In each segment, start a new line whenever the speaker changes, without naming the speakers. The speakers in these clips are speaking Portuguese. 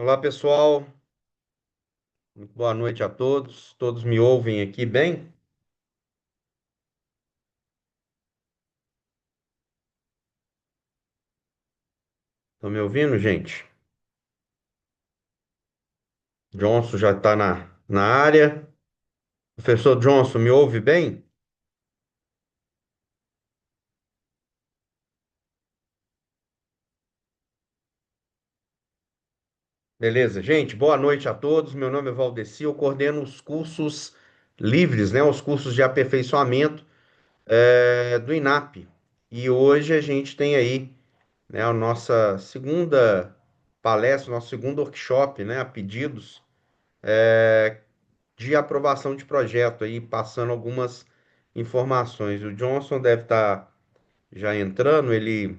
Olá, pessoal. Muito boa noite a todos. Todos me ouvem aqui bem? Estão me ouvindo, gente? Johnson já está na área. Professor Johnson, me ouve bem? Beleza, gente. Boa noite a todos. Meu nome é Valdeci. Eu coordeno os cursos livres, né? Os cursos de aperfeiçoamento do INAP. E hoje a gente tem aí, né, a nossa segunda palestra, nosso segundo workshop, né? A pedidos de aprovação de projeto aí, passando algumas informações. O Johnson deve estar já entrando, ele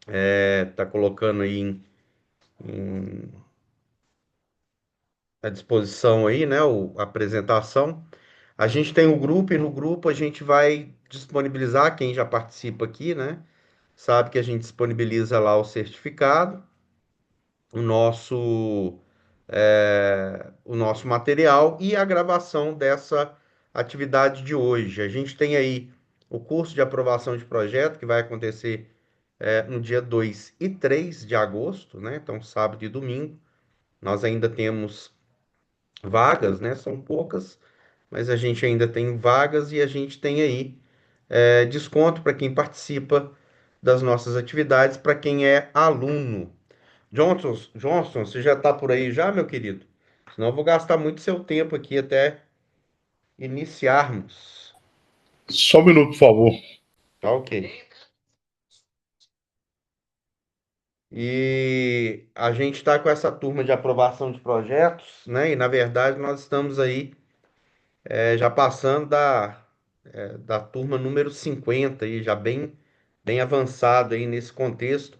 está colocando aí à disposição aí, né, a apresentação. A gente tem um grupo e no grupo a gente vai disponibilizar quem já participa aqui, né? Sabe que a gente disponibiliza lá o certificado, o nosso material e a gravação dessa atividade de hoje. A gente tem aí o curso de aprovação de projeto que vai acontecer no dia 2 e 3 de agosto, né? Então, sábado e domingo. Nós ainda temos vagas, né? São poucas, mas a gente ainda tem vagas e a gente tem aí desconto para quem participa das nossas atividades, para quem é aluno. Johnson, você já está por aí já, meu querido? Senão eu vou gastar muito seu tempo aqui até iniciarmos.
Só um minuto, por favor.
Tá ok. E a gente está com essa turma de aprovação de projetos, né? E na verdade nós estamos aí já passando da turma número 50 aí, já bem avançado aí nesse contexto,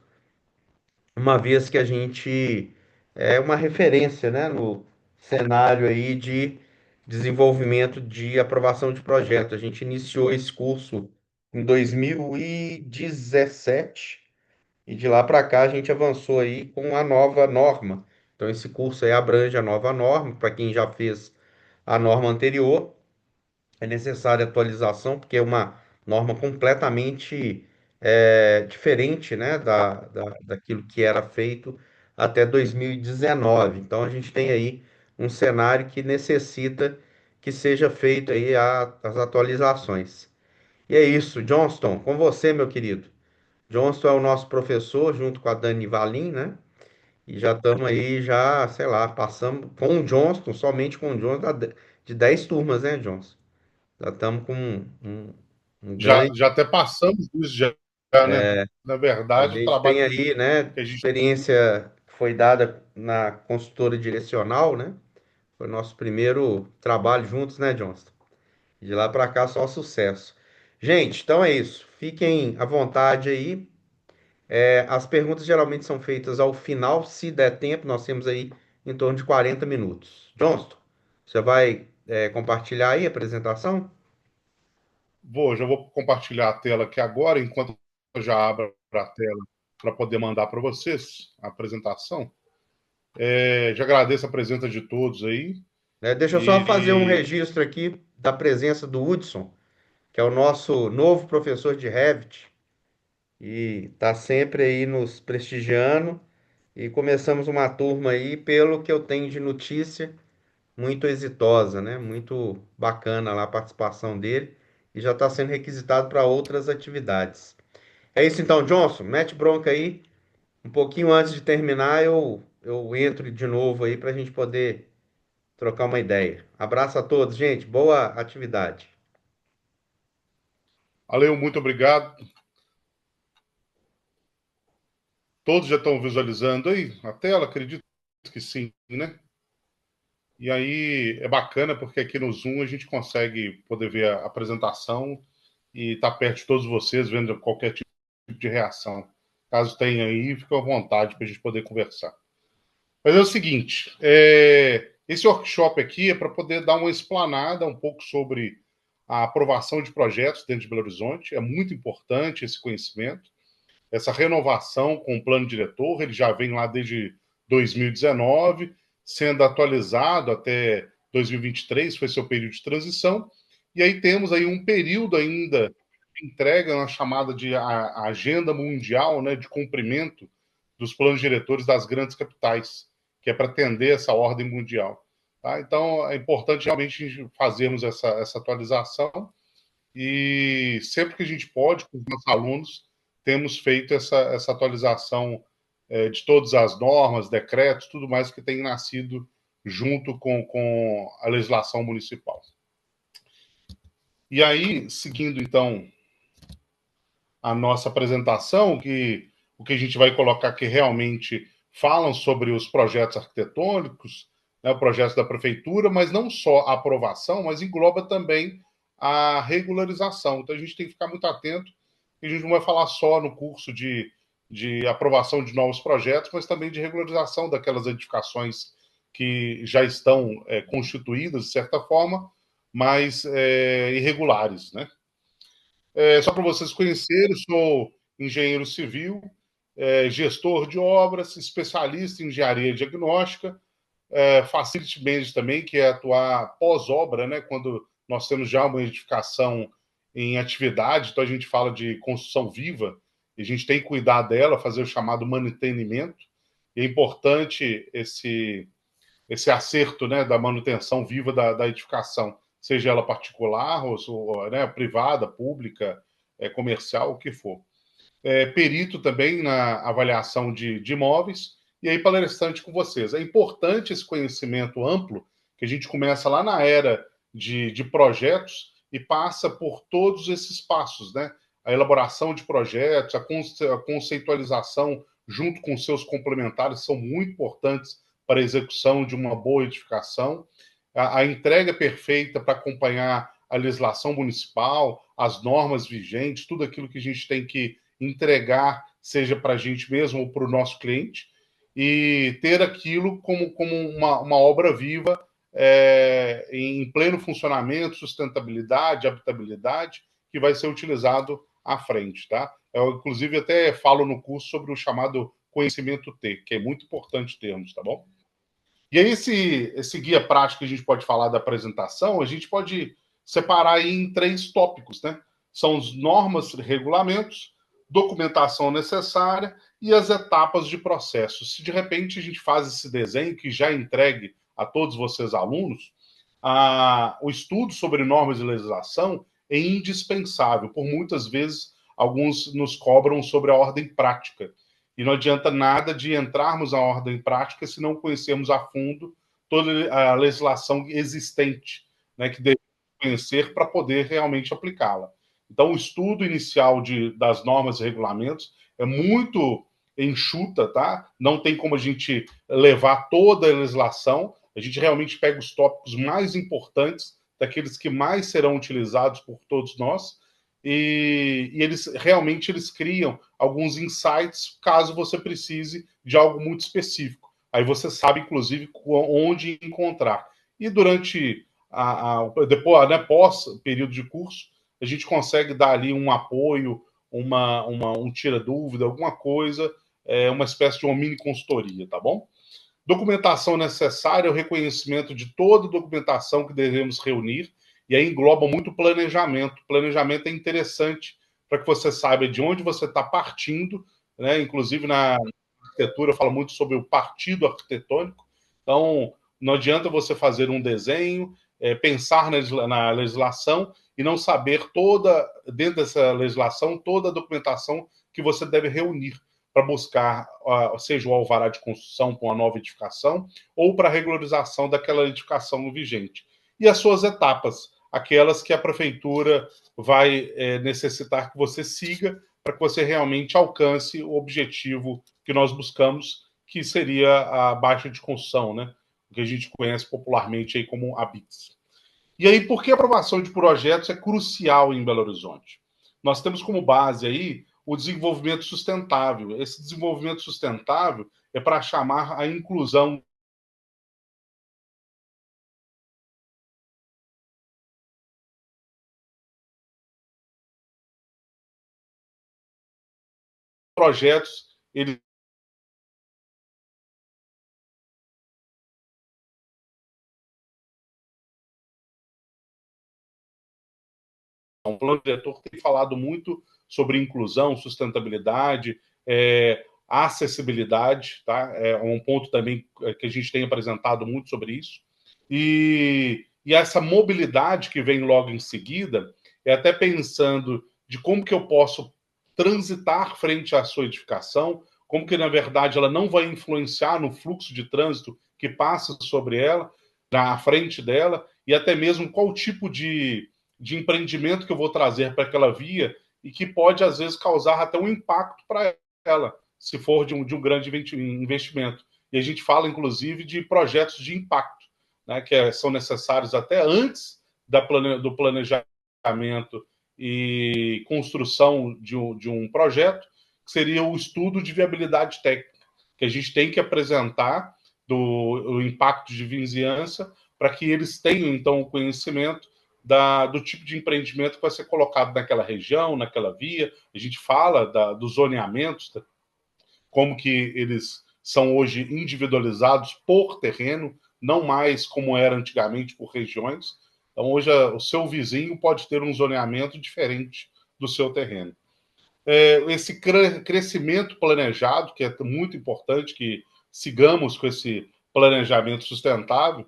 uma vez que a gente é uma referência, né, no cenário aí de desenvolvimento de aprovação de projeto. A gente iniciou esse curso em 2017 e de lá para cá a gente avançou aí com a nova norma. Então esse curso aí abrange a nova norma, para quem já fez a norma anterior, é necessária atualização, porque é uma norma completamente diferente, né, daquilo que era feito até 2019. Então, a gente tem aí um cenário que necessita que seja feito aí as atualizações. E é isso, Johnston, com você, meu querido. Johnston é o nosso professor, junto com a Dani Valim, né? E já estamos aí, já, sei lá, passamos com o Johnston, somente com o Johnston, de 10 turmas, né, Johnston? Já estamos com um
Já,
grande.
já até passamos isso, já, né? Na
A
verdade, o
gente tem
trabalho
aí, né,
que a gente.
experiência que foi dada na consultora direcional, né? Foi nosso primeiro trabalho juntos, né, Johnston? De lá para cá, só sucesso. Gente, então é isso. Fiquem à vontade aí. As perguntas geralmente são feitas ao final, se der tempo. Nós temos aí em torno de 40 minutos. Johnston, você vai, compartilhar aí a apresentação?
Já vou compartilhar a tela aqui agora, enquanto eu já abro a tela para poder mandar para vocês a apresentação. Já agradeço a presença de todos aí.
Deixa eu só fazer um
E
registro aqui da presença do Hudson, que é o nosso novo professor de Revit, e está sempre aí nos prestigiando. E começamos uma turma aí, pelo que eu tenho de notícia, muito exitosa, né? Muito bacana lá a participação dele, e já está sendo requisitado para outras atividades. É isso então, Johnson, mete bronca aí. Um pouquinho antes de terminar, eu entro de novo aí para a gente poder trocar uma ideia. Abraço a todos, gente. Boa atividade.
valeu, muito obrigado. Todos já estão visualizando aí a tela? Acredito que sim, né? E aí é bacana porque aqui no Zoom a gente consegue poder ver a apresentação e estar perto de todos vocês, vendo qualquer tipo de reação. Caso tenha aí, fica à vontade para a gente poder conversar. Mas é o seguinte: esse workshop aqui é para poder dar uma explanada um pouco sobre a aprovação de projetos dentro de Belo Horizonte. É muito importante esse conhecimento, essa renovação com o plano diretor. Ele já vem lá desde 2019, sendo atualizado até 2023, foi seu período de transição, e aí temos aí um período ainda de entrega na chamada de agenda mundial, né, de cumprimento dos planos diretores das grandes capitais, que é para atender essa ordem mundial. Tá? Então, é importante realmente fazermos essa atualização e sempre que a gente pode, com os nossos alunos, temos feito essa atualização de todas as normas, decretos, tudo mais que tem nascido junto com a legislação municipal. E aí, seguindo então a nossa apresentação, o que a gente vai colocar que realmente falam sobre os projetos arquitetônicos, né, o projeto da prefeitura, mas não só a aprovação, mas engloba também a regularização. Então a gente tem que ficar muito atento, que a gente não vai falar só no curso de aprovação de novos projetos, mas também de regularização daquelas edificações que já estão constituídas, de certa forma, mas irregulares, né? Só para vocês conhecerem, sou engenheiro civil, gestor de obras, especialista em engenharia diagnóstica, facility manager também, que é atuar pós-obra, né, quando nós temos já uma edificação em atividade, então a gente fala de construção viva, e a gente tem que cuidar dela, fazer o chamado mantenimento, e é importante esse acerto, né, da manutenção viva da edificação, seja ela particular, ou né, privada, pública, comercial, o que for. Perito também na avaliação de imóveis, e aí palestrante com vocês. É importante esse conhecimento amplo, que a gente começa lá na era de projetos e passa por todos esses passos, né? A elaboração de projetos, a conceitualização junto com seus complementares são muito importantes para a execução de uma boa edificação, a entrega perfeita para acompanhar a legislação municipal, as normas vigentes, tudo aquilo que a gente tem que entregar, seja para a gente mesmo ou para o nosso cliente, e ter aquilo como uma obra viva em pleno funcionamento, sustentabilidade, habitabilidade, que vai ser utilizado à frente. Tá? Eu, inclusive, até falo no curso sobre o chamado conhecimento T, que é muito importante termos, tá bom? E aí, esse guia prático que a gente pode falar da apresentação, a gente pode separar aí em três tópicos, né? São as normas, regulamentos, documentação necessária e as etapas de processo. Se de repente a gente faz esse desenho que já entregue a todos vocês alunos, o estudo sobre normas e legislação é indispensável. Por muitas vezes, alguns nos cobram sobre a ordem prática. E não adianta nada de entrarmos na ordem prática se não conhecermos a fundo toda a legislação existente, né, que devemos conhecer para poder realmente aplicá-la. Então, o estudo inicial das normas e regulamentos é muito enxuta, tá? Não tem como a gente levar toda a legislação. A gente realmente pega os tópicos mais importantes, daqueles que mais serão utilizados por todos nós, e eles criam alguns insights caso você precise de algo muito específico. Aí você sabe, inclusive, onde encontrar. E durante depois, né, pós período de curso, a gente consegue dar ali um apoio, um tira-dúvida, alguma coisa, uma espécie de uma mini consultoria, tá bom? Documentação necessária, o reconhecimento de toda a documentação que devemos reunir, e aí engloba muito planejamento. Planejamento é interessante para que você saiba de onde você está partindo, né? Inclusive na arquitetura fala muito sobre o partido arquitetônico. Então, não adianta você fazer um desenho, pensar na legislação e não saber dentro dessa legislação, toda a documentação que você deve reunir para buscar, seja o alvará de construção para uma nova edificação ou para a regularização daquela edificação vigente. E as suas etapas, aquelas que a prefeitura vai necessitar que você siga para que você realmente alcance o objetivo que nós buscamos, que seria a baixa de construção, né? O que a gente conhece popularmente aí como a BITS. E aí, por que a aprovação de projetos é crucial em Belo Horizonte? Nós temos como base aí o desenvolvimento sustentável. Esse desenvolvimento sustentável é para chamar a inclusão de projetos, eles O plano diretor tem falado muito sobre inclusão, sustentabilidade, acessibilidade, tá? É um ponto também que a gente tem apresentado muito sobre isso. E essa mobilidade que vem logo em seguida, é até pensando de como que eu posso transitar frente à sua edificação, como que, na verdade, ela não vai influenciar no fluxo de trânsito que passa sobre ela, na frente dela, e até mesmo qual tipo de empreendimento que eu vou trazer para aquela via e que pode, às vezes, causar até um impacto para ela, se for de um grande investimento. E a gente fala, inclusive, de projetos de impacto, né, que são necessários até antes do planejamento e construção de um projeto, que seria o estudo de viabilidade técnica, que a gente tem que apresentar do impacto de vizinhança para que eles tenham, então, o conhecimento do tipo de empreendimento que vai ser colocado naquela região, naquela via. A gente fala dos zoneamentos, como que eles são hoje individualizados por terreno, não mais como era antigamente por regiões. Então, hoje, o seu vizinho pode ter um zoneamento diferente do seu terreno. Esse crescimento planejado, que é muito importante que sigamos com esse planejamento sustentável,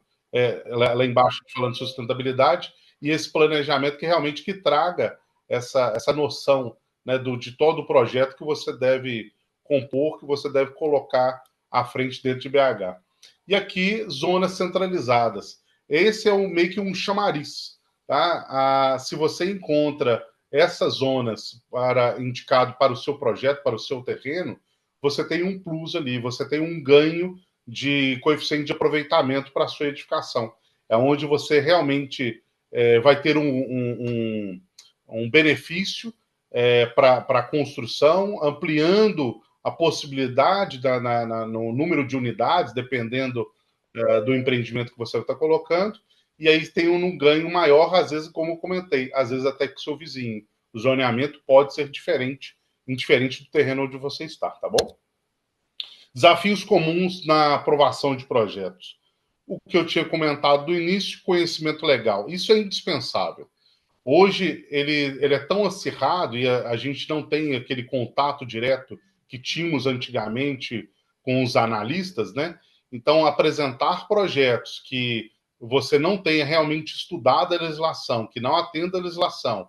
lá embaixo falando de sustentabilidade, e esse planejamento que realmente que traga essa noção, né, de todo o projeto que você deve compor, que você deve colocar à frente dentro de BH. E aqui, zonas centralizadas. Esse é meio que um chamariz. Tá? Se você encontra essas zonas indicado para o seu projeto, para o seu terreno, você tem um plus ali, você tem um ganho de coeficiente de aproveitamento para a sua edificação. É onde você realmente vai ter um benefício para a construção, ampliando a possibilidade no número de unidades, dependendo do empreendimento que você está colocando, e aí tem um ganho maior, às vezes, como eu comentei, às vezes até que o seu vizinho. O zoneamento pode ser indiferente do terreno onde você está, tá bom? Desafios comuns na aprovação de projetos. O que eu tinha comentado do início, conhecimento legal. Isso é indispensável. Hoje, ele é tão acirrado e a gente não tem aquele contato direto que tínhamos antigamente com os analistas, né? Então, apresentar projetos que você não tenha realmente estudado a legislação, que não atenda a legislação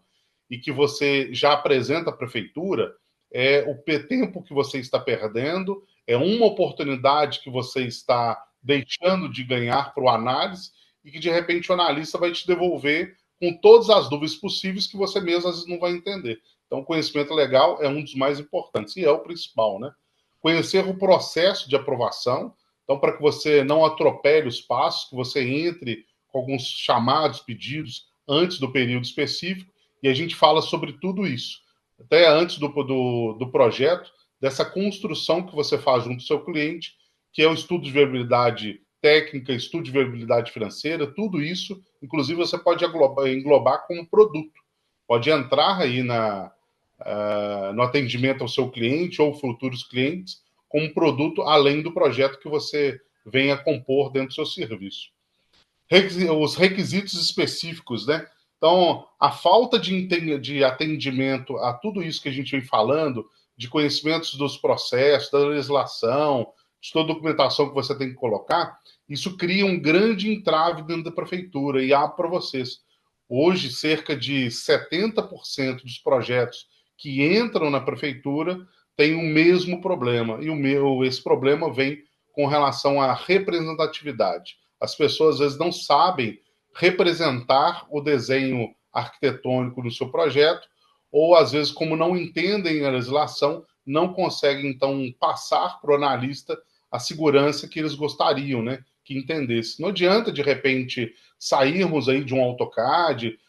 e que você já apresenta à prefeitura, é o tempo que você está perdendo, é uma oportunidade que você está deixando de ganhar para o análise e que, de repente, o analista vai te devolver com todas as dúvidas possíveis que você mesmo às vezes não vai entender. Então, conhecimento legal é um dos mais importantes e é o principal, né? Conhecer o processo de aprovação, então, para que você não atropele os passos, que você entre com alguns chamados, pedidos antes do período específico, e a gente fala sobre tudo isso. Até antes do projeto, dessa construção que você faz junto ao seu cliente, que é o estudo de viabilidade técnica, estudo de viabilidade financeira, tudo isso, inclusive você pode englobar como produto. Pode entrar aí no atendimento ao seu cliente ou futuros clientes como produto além do projeto que você venha compor dentro do seu serviço. Os requisitos específicos, né? Então, a falta de atendimento a tudo isso que a gente vem falando, de conhecimentos dos processos, da legislação, de toda a documentação que você tem que colocar, isso cria um grande entrave dentro da prefeitura e abre para vocês. Hoje, cerca de 70% dos projetos que entram na prefeitura têm o mesmo problema. E esse problema vem com relação à representatividade. As pessoas, às vezes, não sabem representar o desenho arquitetônico no seu projeto, ou, às vezes, como não entendem a legislação, não conseguem, então, passar para o analista a segurança que eles gostariam, né, que entendesse. Não adianta, de repente, sairmos aí de um AutoCAD,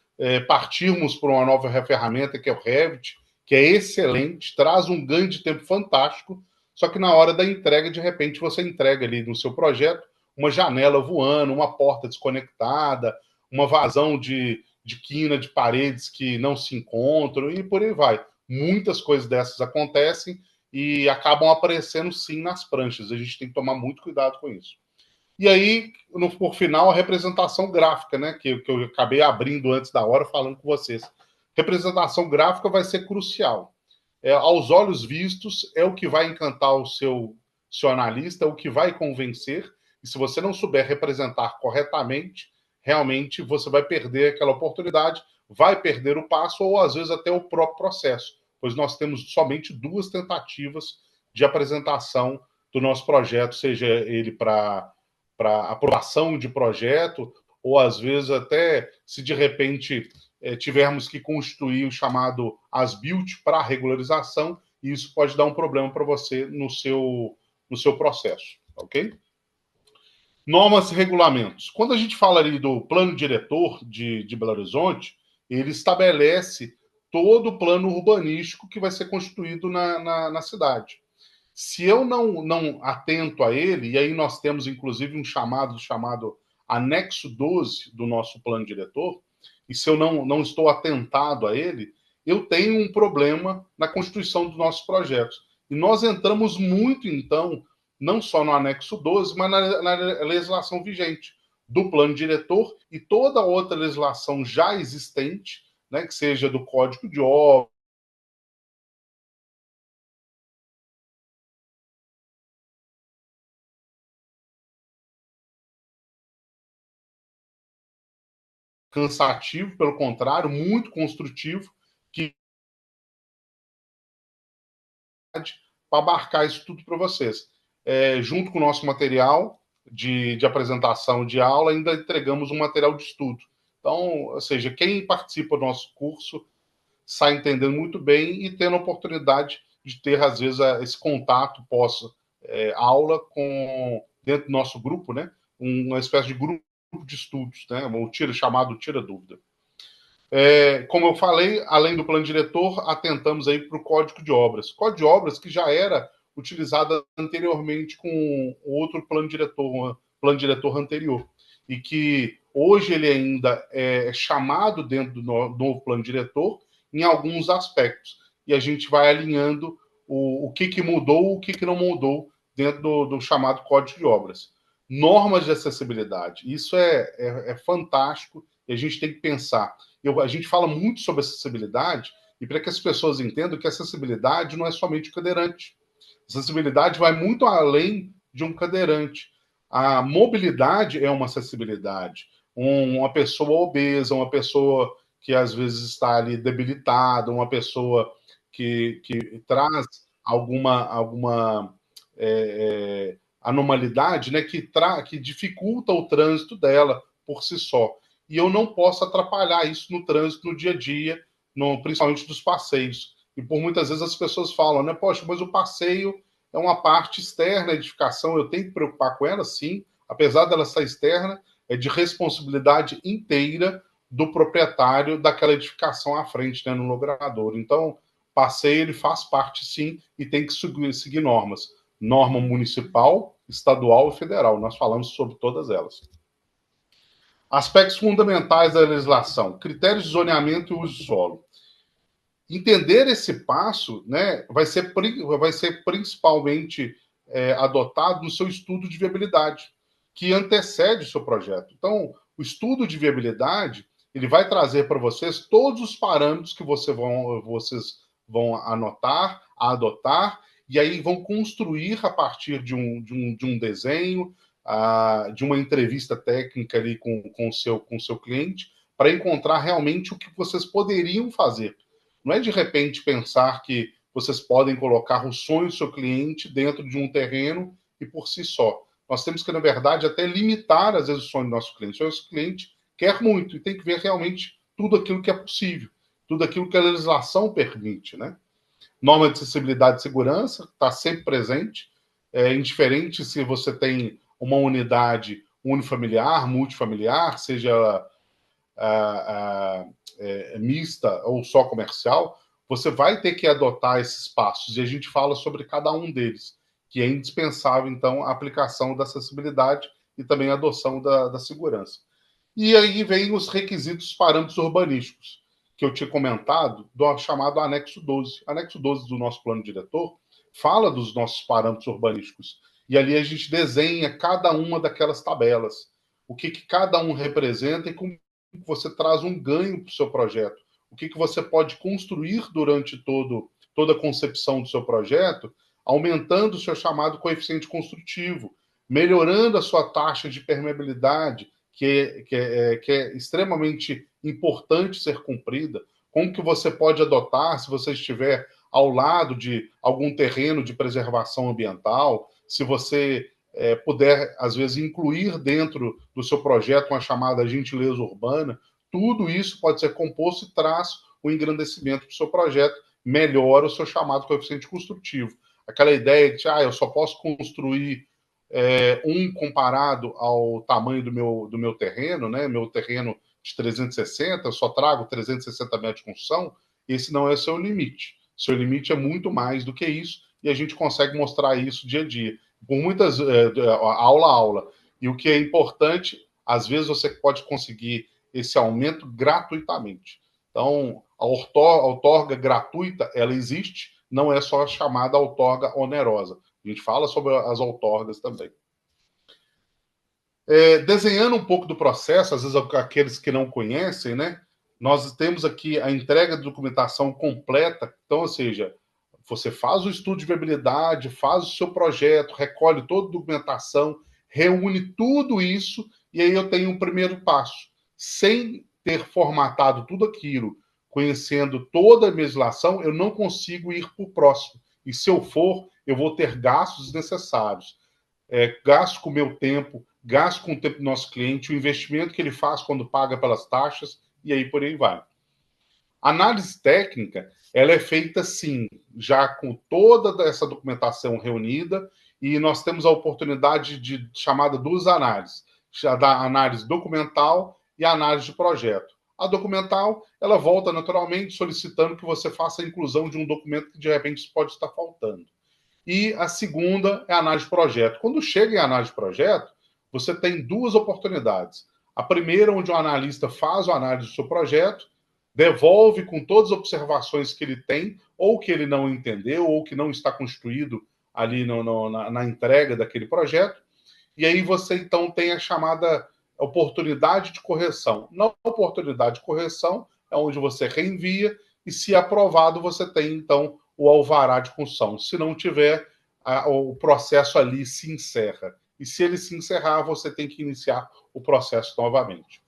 partirmos para uma nova ferramenta, que é o Revit, que é excelente, traz um ganho de tempo fantástico, só que na hora da entrega, de repente, você entrega ali no seu projeto uma janela voando, uma porta desconectada, uma vazão de quina de paredes que não se encontram e por aí vai. Muitas coisas dessas acontecem e acabam aparecendo sim nas pranchas. A gente tem que tomar muito cuidado com isso. E aí, por final, a representação gráfica, né? Que eu acabei abrindo antes da hora falando com vocês. representação gráfica vai ser crucial. Aos olhos vistos, é o que vai encantar o seu analista, é o que vai convencer, e se você não souber representar corretamente, realmente você vai perder aquela oportunidade, vai perder o passo, ou às vezes até o próprio processo, pois nós temos somente 2 tentativas de apresentação do nosso projeto, seja ele para aprovação de projeto, ou às vezes até se de repente tivermos que constituir o chamado as-built para regularização, e isso pode dar um problema para você no seu processo, ok? Normas e regulamentos. Quando a gente fala ali do plano diretor de Belo Horizonte, ele estabelece todo o plano urbanístico que vai ser constituído na cidade. Se eu não atento a ele, e aí nós temos inclusive um chamado anexo 12 do nosso plano diretor, e se eu não estou atentado a ele, eu tenho um problema na constituição dos nossos projetos. E nós entramos muito, então, não só no anexo 12, mas na legislação vigente do plano diretor e toda outra legislação já existente, né, que seja do Código de Obras, cansativo, pelo contrário, muito construtivo, que para abarcar isso tudo para vocês. Junto com o nosso material de apresentação de aula, ainda entregamos um material de estudo. Então, ou seja, quem participa do nosso curso sai entendendo muito bem e tendo a oportunidade de ter, às vezes, esse contato pós-aula com dentro do nosso grupo, né? Uma espécie de grupo de estudos, né? Chamado Tira Dúvida. Como eu falei, além do plano diretor, atentamos aí para o Código de Obras. Código de Obras que já era utilizado anteriormente com outro plano diretor anterior, e que hoje ele ainda é chamado dentro do novo plano diretor em alguns aspectos. E a gente vai alinhando o que mudou, o que não mudou dentro do chamado Código de Obras. Normas de acessibilidade. Isso é fantástico e a gente tem que pensar. A gente fala muito sobre acessibilidade e para que as pessoas entendam que acessibilidade não é somente o cadeirante. Acessibilidade vai muito além de um cadeirante. A mobilidade é uma acessibilidade. Uma pessoa obesa, uma pessoa que às vezes está ali debilitada, uma pessoa que traz alguma anormalidade, né, que dificulta o trânsito dela por si só. E eu não posso atrapalhar isso no trânsito, no dia a dia, principalmente dos passeios. E por muitas vezes as pessoas falam, né, poxa, mas o passeio é uma parte externa da edificação, eu tenho que preocupar com ela, sim, apesar dela ser externa, é de responsabilidade inteira do proprietário daquela edificação à frente, né, no logrador. Então, passeio ele faz parte, sim, e tem que seguir normas. Norma municipal, estadual e federal. Nós falamos sobre todas elas. Aspectos fundamentais da legislação: critérios de zoneamento e uso do solo. Entender esse passo, né, vai ser principalmente adotado no seu estudo de viabilidade, que antecede o seu projeto. Então, o estudo de viabilidade ele vai trazer para vocês todos os parâmetros que vocês vão anotar, adotar, e aí vão construir a partir de um desenho, de uma entrevista técnica ali com o seu cliente, para encontrar realmente o que vocês poderiam fazer. Não é de repente pensar que vocês podem colocar o sonho do seu cliente dentro de um terreno e por si só. Nós temos que, na verdade, até limitar, às vezes, o sonho do nosso cliente. O nosso cliente quer muito e tem que ver realmente tudo aquilo que é possível, tudo aquilo que a legislação permite, né? Norma de acessibilidade e segurança está sempre presente, indiferente se você tem uma unidade unifamiliar, multifamiliar, seja mista ou só comercial, você vai ter que adotar esses passos, e a gente fala sobre cada um deles, que é indispensável, então, a aplicação da acessibilidade e também a adoção da segurança. E aí vem os requisitos parâmetros urbanísticos, que eu tinha comentado, do chamado anexo 12. Anexo 12 do nosso plano diretor fala dos nossos parâmetros urbanísticos. E ali a gente desenha cada uma daquelas tabelas, o que cada um representa e como você traz um ganho para o seu projeto, o que você pode construir durante toda a concepção do seu projeto, aumentando o seu chamado coeficiente construtivo, melhorando a sua taxa de permeabilidade, que é extremamente importante ser cumprida, como que você pode adotar se você estiver ao lado de algum terreno de preservação ambiental, se você puder, às vezes, incluir dentro do seu projeto uma chamada gentileza urbana, tudo isso pode ser composto e traz o engrandecimento do seu projeto, melhora o seu chamado coeficiente construtivo. Aquela ideia de, eu só posso construir um comparado ao tamanho do meu terreno, né? Meu terreno de 360, eu só trago 360 metros de construção, esse não é o seu limite. Seu limite é muito mais do que isso, e a gente consegue mostrar isso dia a dia, por muitas aula a aula. E o que é importante, às vezes você pode conseguir esse aumento gratuitamente. Então, a outorga gratuita, ela existe, não é só a chamada outorga onerosa. A gente fala sobre as outorgas também. Desenhando um pouco do processo, às vezes aqueles que não conhecem, né? Nós temos aqui a entrega de documentação completa. Então, ou seja, você faz o estudo de viabilidade, faz o seu projeto, recolhe toda a documentação, reúne tudo isso, e aí eu tenho um primeiro passo. Sem ter formatado tudo aquilo, conhecendo toda a legislação, eu não consigo ir para o próximo. E se eu for, eu vou ter gastos desnecessários. Gasto com o meu tempo, gasto com o tempo do nosso cliente, o investimento que ele faz quando paga pelas taxas, e aí por aí vai. A análise técnica, ela é feita sim, já com toda essa documentação reunida, e nós temos a oportunidade de chamada duas análises, da análise documental e a análise de projeto. A documental, ela volta naturalmente solicitando que você faça a inclusão de um documento que de repente pode estar faltando. E a segunda é a análise de projeto. Quando chega em análise de projeto, você tem duas oportunidades. A primeira, onde o analista faz a análise do seu projeto, devolve com todas as observações que ele tem, ou que ele não entendeu, ou que não está constituído ali na entrega daquele projeto, e aí você então tem a chamada oportunidade de correção. Na oportunidade de correção é onde você reenvia, e se aprovado, você tem então o alvará de construção. Se não tiver, o processo ali se encerra. E se ele se encerrar, você tem que iniciar o processo novamente.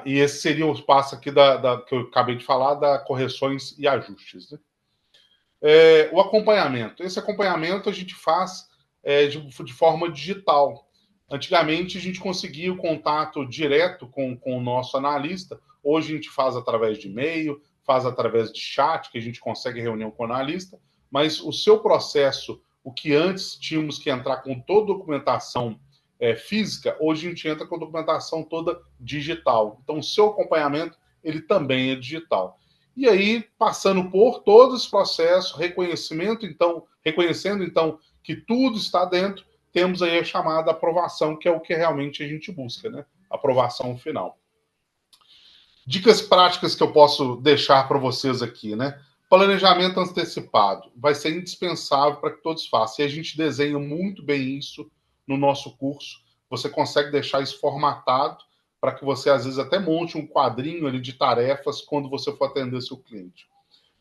E esse seria o passo aqui que eu acabei de falar, da correções e ajustes. Né? O acompanhamento. Esse acompanhamento a gente faz de forma digital. Antigamente, a gente conseguia o contato direto com o nosso analista. Hoje, a gente faz através de e-mail, faz através de chat, que a gente consegue reunião com o analista. Mas o seu processo, o que antes tínhamos que entrar com toda a documentação física, hoje a gente entra com a documentação toda digital. Então, o seu acompanhamento, ele também é digital. E aí, passando por todos os processos, reconhecendo então que tudo está dentro, temos aí a chamada aprovação, que é o que realmente a gente busca, né? Aprovação final. Dicas práticas que eu posso deixar para vocês aqui, né? Planejamento antecipado vai ser indispensável para que todos façam. E a gente desenha muito bem isso no nosso curso. Você consegue deixar isso formatado para que você, às vezes, até monte um quadrinho ali de tarefas quando você for atender seu cliente.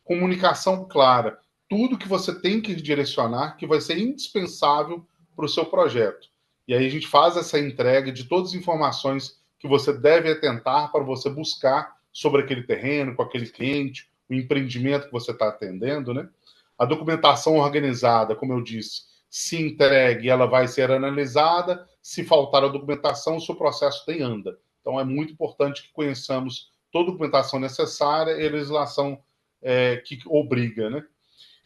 Comunicação clara. Tudo que você tem que direcionar, que vai ser indispensável para o seu projeto. E aí a gente faz essa entrega de todas as informações que você deve atentar para você buscar sobre aquele terreno, com aquele cliente, o empreendimento que você está atendendo, né? A documentação organizada, como eu disse, se entregue, ela vai ser analisada. Se faltar a documentação, o seu processo tem anda. Então, é muito importante que conheçamos toda a documentação necessária e a legislação que obriga, né?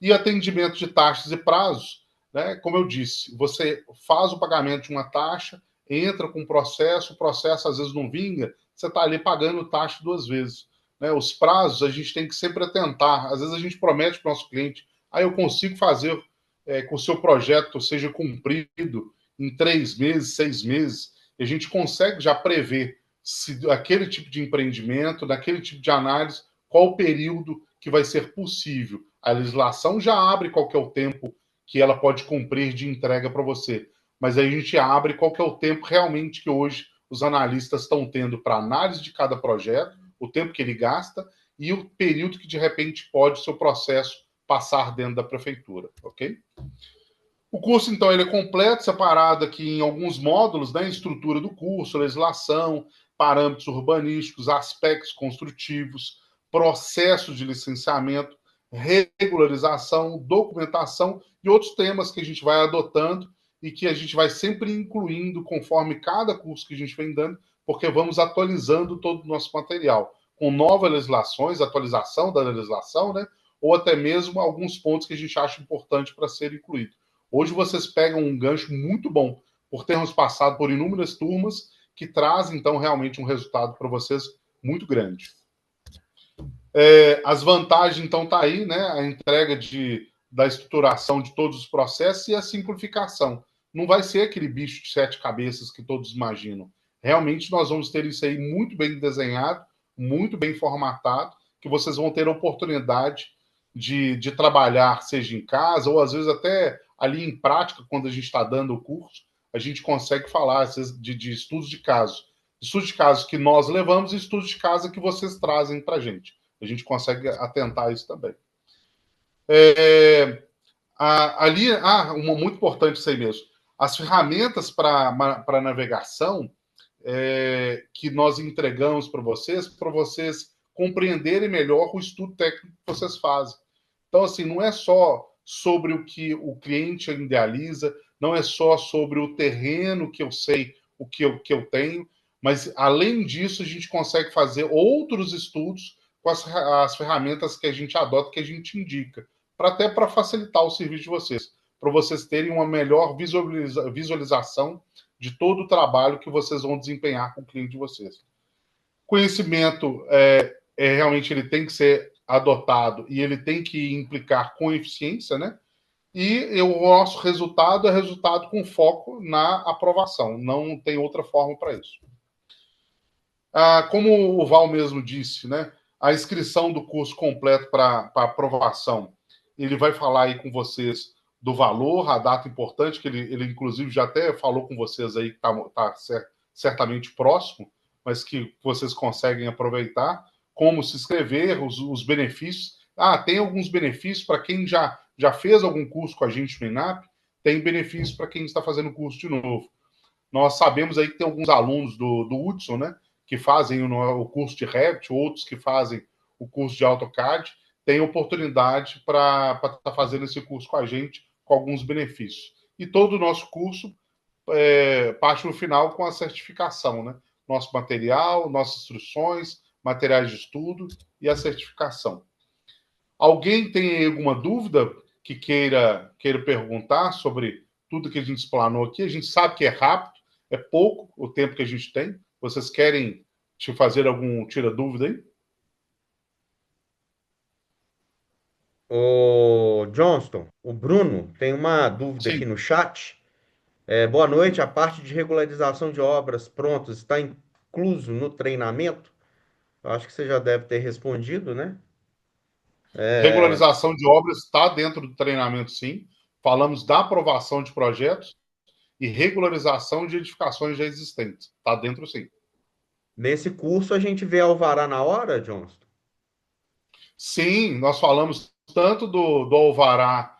E atendimento de taxas e prazos, né? Como eu disse, você faz o pagamento de uma taxa, entra com o processo às vezes não vinga, você está ali pagando taxa duas vezes. Né? Os prazos a gente tem que sempre atentar. Às vezes a gente promete para o nosso cliente, eu consigo fazer com o seu projeto seja cumprido em 3 meses, 6 meses, e a gente consegue já prever se aquele tipo de empreendimento, naquele tipo de análise, qual o período que vai ser possível. A legislação já abre qual que é o tempo que ela pode cumprir de entrega para você. Mas aí a gente abre qual que é o tempo realmente que hoje os analistas estão tendo para análise de cada projeto, o tempo que ele gasta e o período que de repente pode o seu processo passar dentro da prefeitura, ok? O curso, então, ele é completo, separado aqui em alguns módulos, né? Estrutura do curso, legislação, parâmetros urbanísticos, aspectos construtivos, processos de licenciamento, regularização, documentação e outros temas que a gente vai adotando e que a gente vai sempre incluindo conforme cada curso que a gente vem dando, porque vamos atualizando todo o nosso material, com novas legislações, atualização da legislação, né? Ou até mesmo alguns pontos que a gente acha importante para ser incluído. Hoje vocês pegam um gancho muito bom por termos passado por inúmeras turmas que trazem, então, realmente um resultado para vocês muito grande. As vantagens, então, tá aí, né? A entrega da estruturação de todos os processos e a simplificação. Não vai ser aquele bicho de sete cabeças que todos imaginam. Realmente nós vamos ter isso aí muito bem desenhado, muito bem formatado, que vocês vão ter a oportunidade de trabalhar, seja em casa, ou às vezes até ali em prática, quando a gente está dando o curso, a gente consegue falar, às vezes, de estudos de caso. Estudos de casos que nós levamos e estudos de casa que vocês trazem para a gente. A gente consegue atentar a isso também. Ali, uma muito importante isso aí mesmo. As ferramentas para navegação que nós entregamos para vocês compreenderem melhor o estudo técnico que vocês fazem. Então, assim, não é só sobre o que o cliente idealiza, não é só sobre o terreno que eu sei, o que eu tenho, mas, além disso, a gente consegue fazer outros estudos com as ferramentas que a gente adota, que a gente indica, até para facilitar o serviço de vocês, para vocês terem uma melhor visualização de todo o trabalho que vocês vão desempenhar com o cliente de vocês. Conhecimento realmente ele tem que ser adotado e ele tem que implicar com eficiência, né? E o nosso resultado é resultado com foco na aprovação. Não tem outra forma para isso. Como o Val mesmo disse, né? A inscrição do curso completo para aprovação, ele vai falar aí com vocês do valor, a data importante, que ele inclusive já até falou com vocês aí, que está certamente próximo, mas que vocês conseguem aproveitar, como se inscrever, os benefícios. Tem alguns benefícios para quem já fez algum curso com a gente no INAP, tem benefícios para quem está fazendo o curso de novo. Nós sabemos aí que tem alguns alunos do Hudson, né, que fazem o curso de Revit, outros que fazem o curso de AutoCAD, têm oportunidade para estar fazendo esse curso com a gente, com alguns benefícios. E todo o nosso curso parte no final com a certificação, né? Nosso material, nossas instruções, materiais de estudo e a certificação. Alguém tem alguma dúvida que queira perguntar sobre tudo que a gente explanou aqui? A gente sabe que é rápido, é pouco o tempo que a gente tem. Vocês querem te fazer algum tira-dúvida aí?
O Johnston, o Bruno tem uma dúvida aqui
Sim.
no chat. Boa noite. A parte de regularização de obras prontas está incluso no treinamento? Eu acho que você já deve ter respondido, né?
Regularização de obras está dentro do treinamento, sim. Falamos da aprovação de projetos e regularização de edificações já existentes. Está dentro, sim.
Nesse curso a gente vê alvará na hora, Johnston?
Sim, nós falamos tanto do alvará,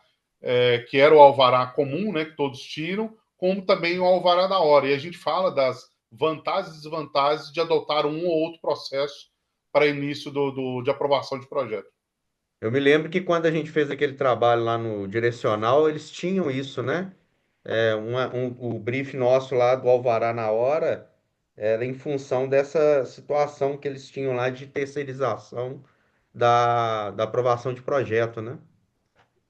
que era o alvará comum, né, que todos tiram, como também o alvará da hora. E a gente fala das vantagens e desvantagens de adotar um ou outro processo para início de aprovação de projeto.
Eu me lembro que quando a gente fez aquele trabalho lá no direcional, eles tinham isso, né? O brief nosso lá do alvará na hora era em função dessa situação que eles tinham lá de terceirização da aprovação de projeto, né?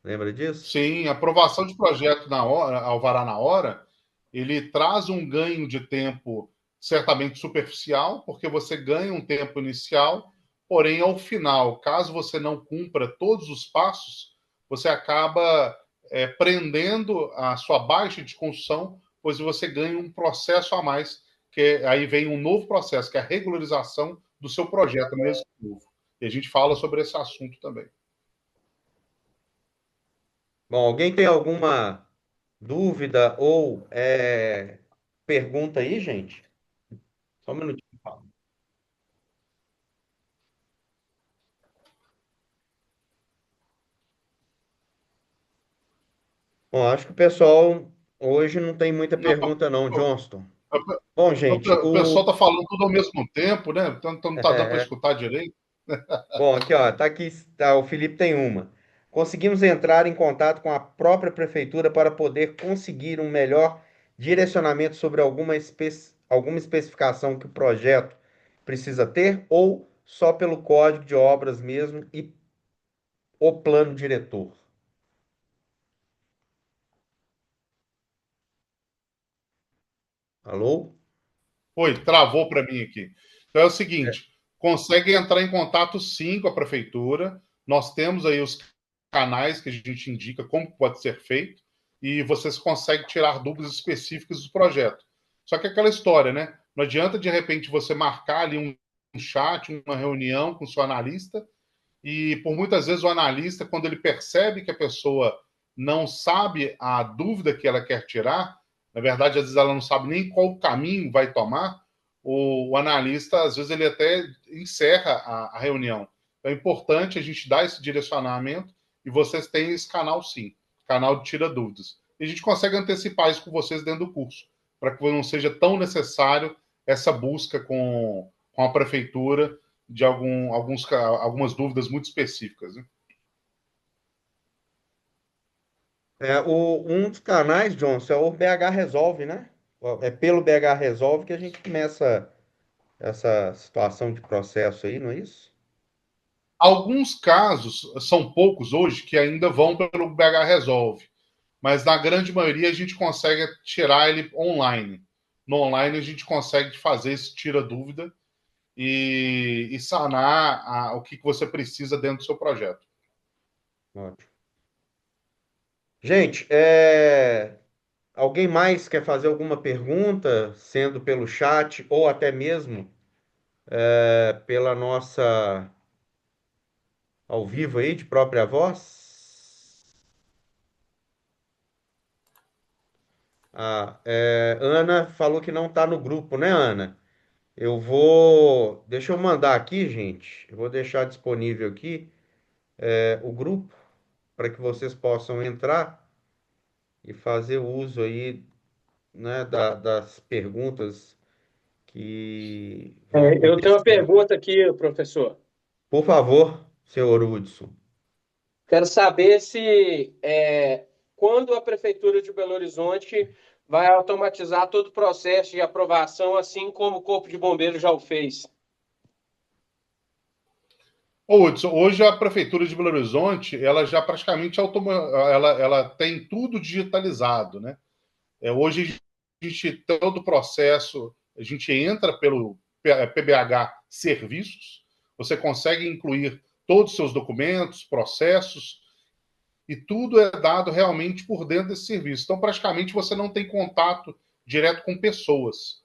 Lembra disso?
Sim, a aprovação de projeto na hora, alvará na hora, ele traz um ganho de tempo certamente superficial, porque você ganha um tempo inicial, porém, ao final, caso você não cumpra todos os passos, você acaba prendendo a sua baixa de construção, pois você ganha um processo a mais, que aí vem um novo processo, que é a regularização do seu projeto mesmo novo. E a gente fala sobre esse assunto também.
Bom, alguém tem alguma dúvida ou pergunta aí, gente? Só um minutinho. Bom, acho que o pessoal hoje não tem muita
Não,
pergunta não, Johnston.
o
Bom, gente,
o pessoal está falando tudo ao mesmo tempo, né? Então não está dando para escutar direito.
Bom, aqui, ó, tá aqui, tá, o Felipe tem uma. Conseguimos entrar em contato com a própria prefeitura para poder conseguir um melhor direcionamento sobre alguma especificação que o projeto precisa ter ou só pelo código de obras mesmo e o plano diretor? Alô?
Oi, travou para mim aqui. Então é o seguinte: consegue entrar em contato sim com a prefeitura. Nós temos aí os canais que a gente indica como pode ser feito e vocês conseguem tirar dúvidas específicas do projeto. Só que é aquela história, né? Não adianta de repente você marcar ali um chat, uma reunião com o seu analista e por muitas vezes o analista, quando ele percebe que a pessoa não sabe a dúvida que ela quer tirar, na verdade, às vezes ela não sabe nem qual caminho vai tomar, o analista, às vezes, ele até encerra a reunião. Então, é importante a gente dar esse direcionamento e vocês têm esse canal, sim, canal de tira dúvidas. E a gente consegue antecipar isso com vocês dentro do curso, para que não seja tão necessário essa busca com a prefeitura de algumas dúvidas muito específicas. Né?
Um dos canais, Johnson, é o BH Resolve, né? É pelo BH Resolve que a gente começa essa situação de processo aí, não é isso?
Alguns casos, são poucos hoje, que ainda vão pelo BH Resolve, mas na grande maioria a gente consegue tirar ele online. No online a gente consegue fazer esse tira dúvida e sanar o que você precisa dentro do seu projeto.
Ótimo. Gente, alguém mais quer fazer alguma pergunta, sendo pelo chat ou até mesmo pela nossa ao vivo aí de própria voz? Ana falou que não está no grupo, né, Ana? Deixa eu mandar aqui, gente. Eu vou deixar disponível aqui o grupo para que vocês possam entrar e fazer uso aí, né, das perguntas que vão
Eu tenho uma
acontecer.
pergunta aqui, professor.
Por favor, senhor Hudson.
Quero saber se quando a Prefeitura de Belo Horizonte vai automatizar todo o processo de aprovação, assim como o Corpo de Bombeiros já o fez.
Ô, Hudson, hoje a Prefeitura de Belo Horizonte, ela já praticamente ela tem tudo digitalizado, né? Hoje a gente, todo o processo, a gente entra pelo PBH Serviços, você consegue incluir todos os seus documentos, processos, e tudo é dado realmente por dentro desse serviço. Então, praticamente, você não tem contato direto com pessoas.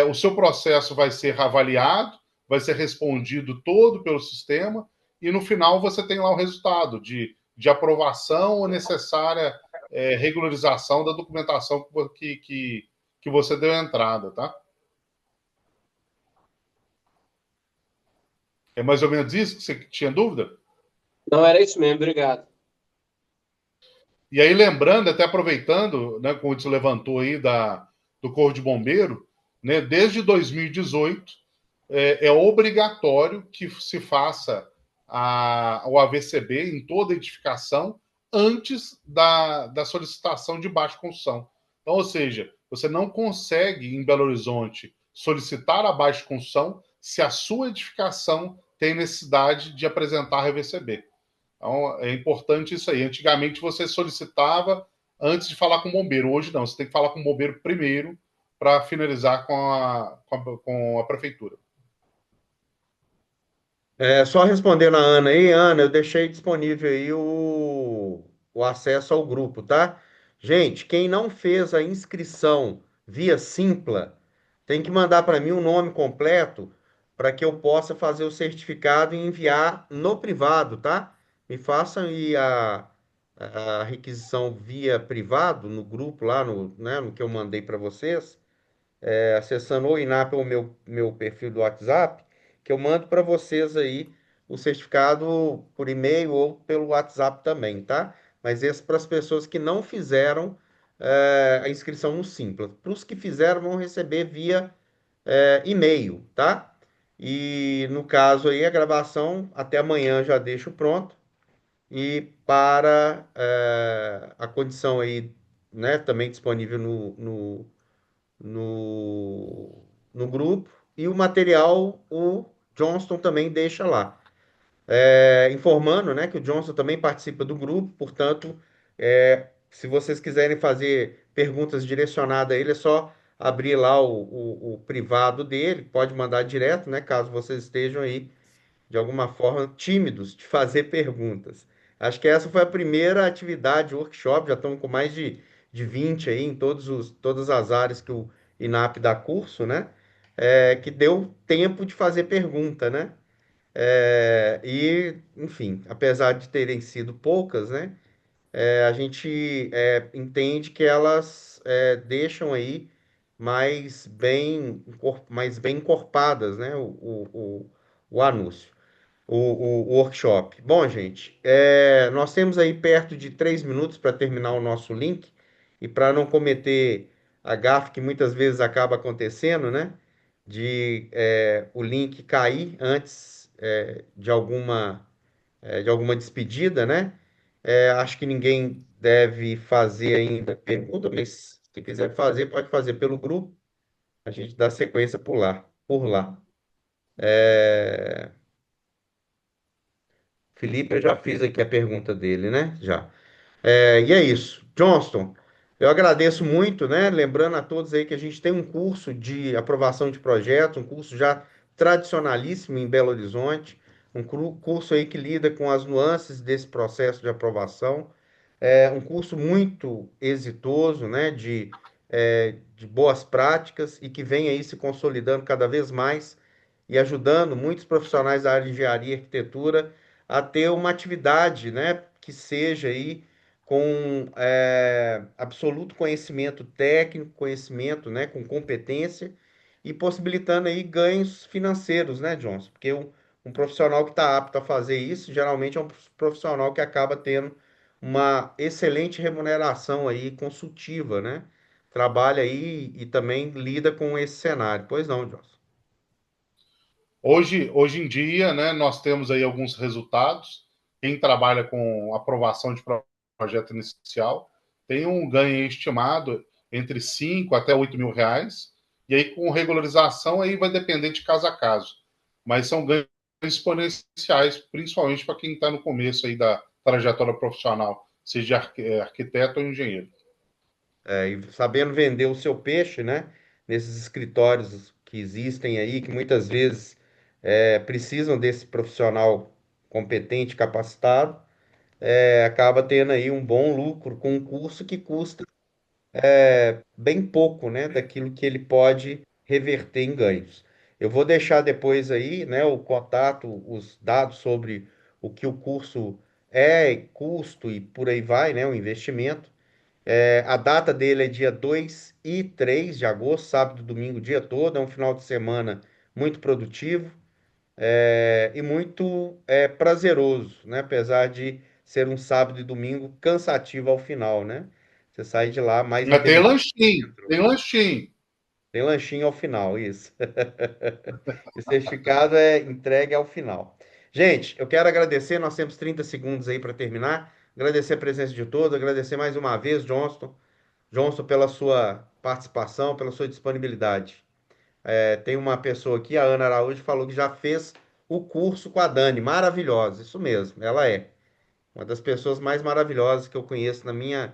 O seu processo vai ser avaliado, vai ser respondido todo pelo sistema, e no final você tem lá o resultado de aprovação ou necessária regularização da documentação que você deu entrada, tá? É mais ou menos isso que você tinha dúvida?
Não era isso mesmo, obrigado.
E aí, lembrando, até aproveitando, né, como você levantou aí do Corpo de Bombeiro, né, desde 2018 é obrigatório que se faça o AVCB em toda edificação antes da solicitação de baixa construção. Então, ou seja, você não consegue, em Belo Horizonte, solicitar a baixa construção se a sua edificação tem necessidade de apresentar AVCB. Então, é importante isso aí. Antigamente você solicitava antes de falar com o bombeiro. Hoje não, você tem que falar com o bombeiro primeiro para finalizar com a prefeitura.
Só respondendo a Ana aí, Ana, eu deixei disponível aí o acesso ao grupo, tá? Gente, quem não fez a inscrição via Simpla, tem que mandar para mim o nome completo para que eu possa fazer o certificado e enviar no privado, tá? Me façam aí a requisição via privado no grupo lá no, né, no que eu mandei para vocês acessando o INAP ou meu perfil do WhatsApp, que eu mando para vocês aí o certificado por e-mail ou pelo WhatsApp também, tá? Mas esse para as pessoas que não fizeram a inscrição no Simpla. Para os que fizeram, vão receber via e-mail, tá? E no caso aí, a gravação até amanhã já deixo pronto. E para a condição aí, né, também disponível no, no grupo. E o material, o Johnston também deixa lá. Informando, né, que o Johnston também participa do grupo, portanto, se vocês quiserem fazer perguntas direcionadas a ele, é só abrir lá o privado dele, pode mandar direto, né, caso vocês estejam aí de alguma forma, tímidos de fazer perguntas. Acho que essa foi a primeira atividade, workshop, já estamos com mais de 20 aí em todas as áreas que o INAP dá curso, né? Que deu tempo de fazer pergunta, né? Enfim, apesar de terem sido poucas, né? A gente entende que elas deixam aí mais bem encorpadas, né? O anúncio o workshop. Bom, gente, nós temos aí perto de 3 minutos para terminar o nosso link e para não cometer a gafe que muitas vezes acaba acontecendo, né? De o link cair antes de alguma despedida, né? Acho que ninguém deve fazer ainda pergunta, mas se quiser fazer, pode fazer pelo grupo. A gente dá sequência por lá. Por lá. Felipe, eu já fiz aqui a pergunta dele, né? Já. E é isso. Johnston, eu agradeço muito, né? Lembrando a todos aí que a gente tem um curso de aprovação de projetos, um curso já tradicionalíssimo em Belo Horizonte, curso aí que lida com as nuances desse processo de aprovação. É um curso muito exitoso, né? De boas práticas e que vem aí se consolidando cada vez mais e ajudando muitos profissionais da área de engenharia e arquitetura a ter uma atividade, né, que seja aí com absoluto conhecimento técnico, conhecimento, né, com competência e possibilitando aí ganhos financeiros, né, Johnson? Porque um profissional que está apto a fazer isso, geralmente é um profissional que acaba tendo uma excelente remuneração aí consultiva, né? Trabalha aí e também lida com esse cenário. Pois não, Johnson?
Hoje em dia, né, nós temos aí alguns resultados. Quem trabalha com aprovação de projeto inicial tem um ganho estimado entre 5 até 8 mil reais. E aí, com regularização, aí vai depender de caso a caso. Mas são ganhos exponenciais, principalmente para quem está no começo aí da trajetória profissional, seja arquiteto ou engenheiro.
E sabendo vender o seu peixe, né? Nesses escritórios que existem aí, que muitas vezes precisam desse profissional competente, capacitado, acaba tendo aí um bom lucro com um curso que custa bem pouco, né? Daquilo que ele pode reverter em ganhos. Eu vou deixar depois aí, né? O contato, os dados sobre o que o curso custo e por aí vai, né? O investimento. A data dele é dia 2 e 3 de agosto, sábado e domingo, o dia todo. É um final de semana muito produtivo e muito prazeroso, né? Apesar de ser um sábado e domingo cansativo ao final, né? Você sai de lá mais
Mas tem
inteligente.
lanchinho, tem lanchinho.
Tem lanchinho ao final, isso. O certificado é entregue ao final. Gente, eu quero agradecer, nós temos 30 segundos aí para terminar. Agradecer a presença de todos, agradecer mais uma vez, Johnson, pela sua participação, pela sua disponibilidade. Tem uma pessoa aqui, a Ana Araújo, falou que já fez o curso com a Dani. Maravilhosa, isso mesmo, ela é uma das pessoas mais maravilhosas que eu conheço na minha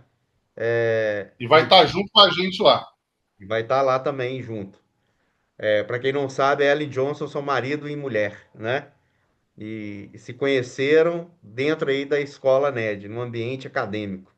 E vai
vida.
estar junto com a gente lá.
E vai estar lá também junto. Para quem não sabe, ela e Johnson são marido e mulher, né? E se conheceram dentro aí da escola NED, no ambiente acadêmico.